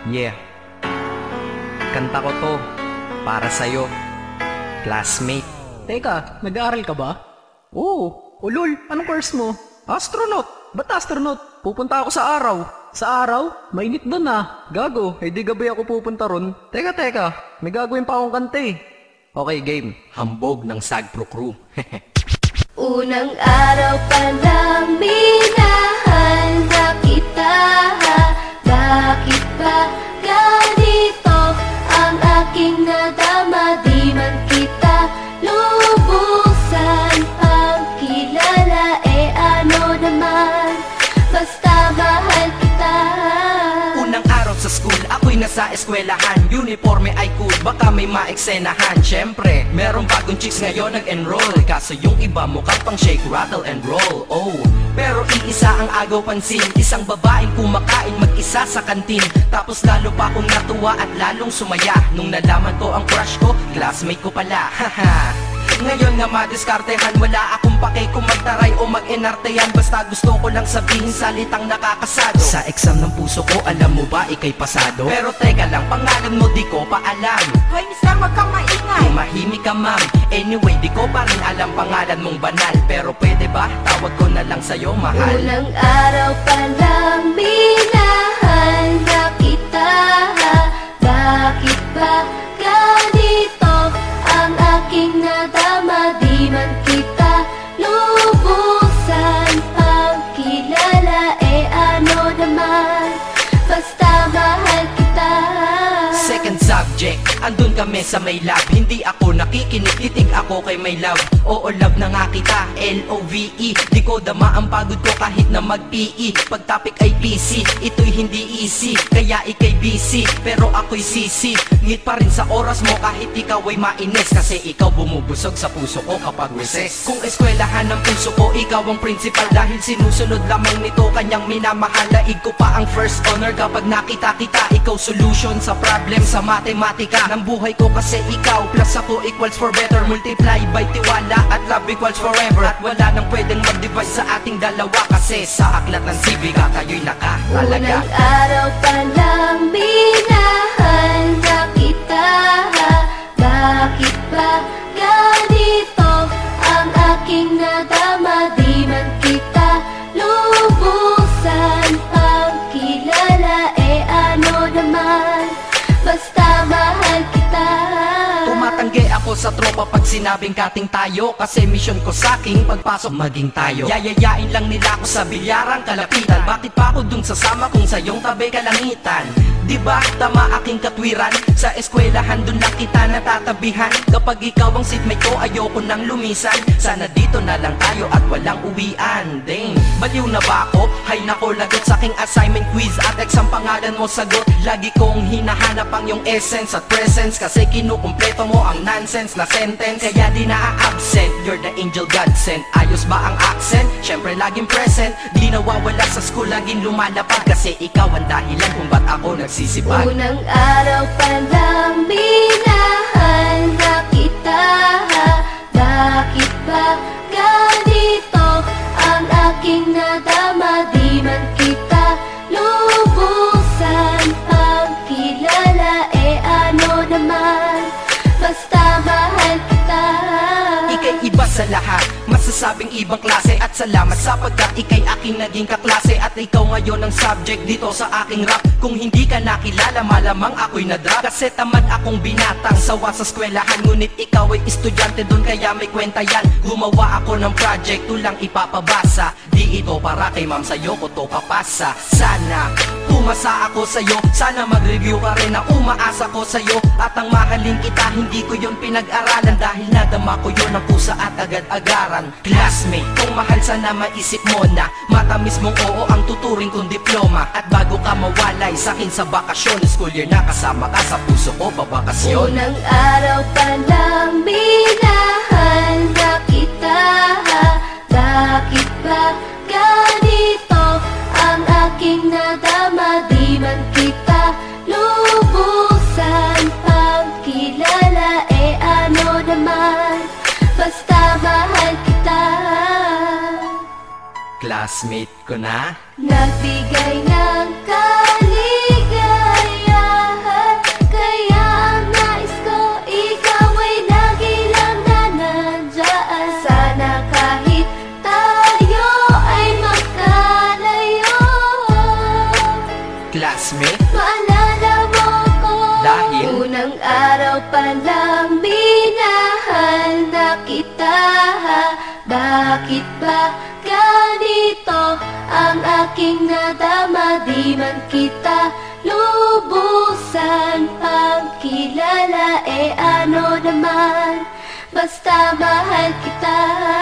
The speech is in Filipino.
Yeah, kanta ko to para sa'yo, classmate. Teka, nag-aaral ka ba? Oo. Ulol, anong course mo? Astronaut. Ba't astronaut? Pupunta ako sa araw. Sa araw? Mainit doon ah. Gago, di gabi ako pupunta ron. Teka, may gagawin pa akong kanta eh. Okay, game. Hambog ng Sagpro Crew. Unang araw pa lang minahal na kita. Bakit ba ganito ang aking nadama? Di man kita lubusan ang kilala. Ano naman, basta mahal kita. Unang araw sa school, ako'y nasa eskwelahan. Uniforme ay cool, baka may maeksenahan. Siyempre, merong bagong chicks ngayon nag-enroll. Kaso yung iba mukha pang shake, rattle and roll. Oh, pero iisa ang agaw pansin. Isang babaeng kumakain mag-isa sa kantin. Tapos lalo pa akong natuwa at lalong sumaya nung nalaman ko ang crush ko, classmate ko pala. Haha. Ngayon nga madiskartehan, wala akong pake kung magtaray o mag-enartehan. Basta gusto ko lang sabihin salitang nakakasado. Sa exam ng puso ko, alam mo ba ikay pasado? Pero teka lang, pangalan mo di ko pa alam. Hoy mister, wag kang maingay. Tumahimik ka ma'am. Anyway, di ko pa rin alam pangalan mong banal. Pero pwede ba, tawag ko na lang sa'yo mahal. Unang araw pa lang minahal na kita. Bakit ba ganito ang aking nadama? Di man kita lubusan ang kilala. Ano naman, basta mahal kita. Second subject, andun kami sa may lab. Hindi ako nakikinig, titig ako kay may love. Oo, love na nga kita, L-O-V-E. Di ko dama ang pagod ko kahit na mag-PE. Pag topic ay PC, ito'y hindi easy. Kaya ikay busy, pero ako'y sisi. Ngit pa rin sa oras mo kahit ikaw ay mainis. Kasi ikaw bumubusog sa puso ko kapag recess. Kung eskwelahan ng puso ko, ikaw ang principal. Dahil sinusunod lamang nito kanyang minamahal. Laig ko pa ang first honor kapag nakita kita. Ikaw solution sa problem sa matematika ng buhay ko, kasi ikaw plus ako equals for better. Multiply by tiwala at love equals forever. At wala nang pwedeng mag-divide sa ating dalawa, kasi sa aklat ng sibiga tayo'y nakatalaga. Unang araw pa lang minahal na kita. Bakit ba ganito ang aking nadama? Di man kita lubusan ang kilala. Ano naman, basta mahal kita. Tumatanggi ako sa tropa pag sinabing kating tayo, kasi mission ko sa'king pagpasok maging tayo. Yayayain lang nila ako sa bilyarang kalapitan. Bakit pa ako dun sasama kung sa iyong tabi kalangitan? Diba tama aking katwiran? Sa eskwelahan dun lang kita natatabihan. Kapag ikaw ang seatmate ko, ayoko nang lumisan. Sana dito na lang tayo at walang uwian. Dang, baliw na ba ako? Hay nako, lagot sa aking assignment, quiz at exam, pangalan mo sagot. Lagi kong hinahanap ang yung essence at presence, kasi kinukumpleto mo ang nonsense na sentence. Kaya di na-absent, you're the angel God sent. Ayos ba ang accent? Syempre laging present. Di nawawala sa school, laging lumalapad, kasi ikaw ang dahilan kung ba't ako nagsisipag. Unang araw pa lang minahal na kita. Bakit ba ganito ang aking nadama? Di man kita lubusan ang kilala. Ano naman, basta mahal kita. Ika'y iba sa lahat, masasabing ibang klase. At salamat sapagkat ika'y aking naging kaklase. At ikaw ngayon ang subject dito sa aking rap. Kung hindi ka nakilala, malamang ako'y nadrag. Kasi tamad akong binatang sawa sa eskwelahan. Ngunit ikaw ay estudyante dun, kaya may kwenta yan. Gumawa ako ng project, tulang ipapabasa. Di ito para kay ma'am, sa'yo ko to papasa. Sana pumasa ako sa'yo, sana mag-review ka rin na umaasa ko sa'yo. At ang mahalin kita, hindi ko yun pinag-aralan, dahil nadama ko yun ang pusa at agad-agaran. Classmate, kung mahal sana maisip mo na matamis mong oo ang tuturing kong diploma. At bago ka mawalay sa'kin sa bakasyon, school year na kasama ka sa puso ko babakasyon. Unang araw pa lang minahal na kita. Bakit ba ganito ang aking nadama? Di man kita lubusan ang kilala. Ano naman, basta mahal kita. Classmate ko na, Nagbigay ng kaligaya. nadama, di man kita lubusan pagkilala, ano naman, basta mahal kita.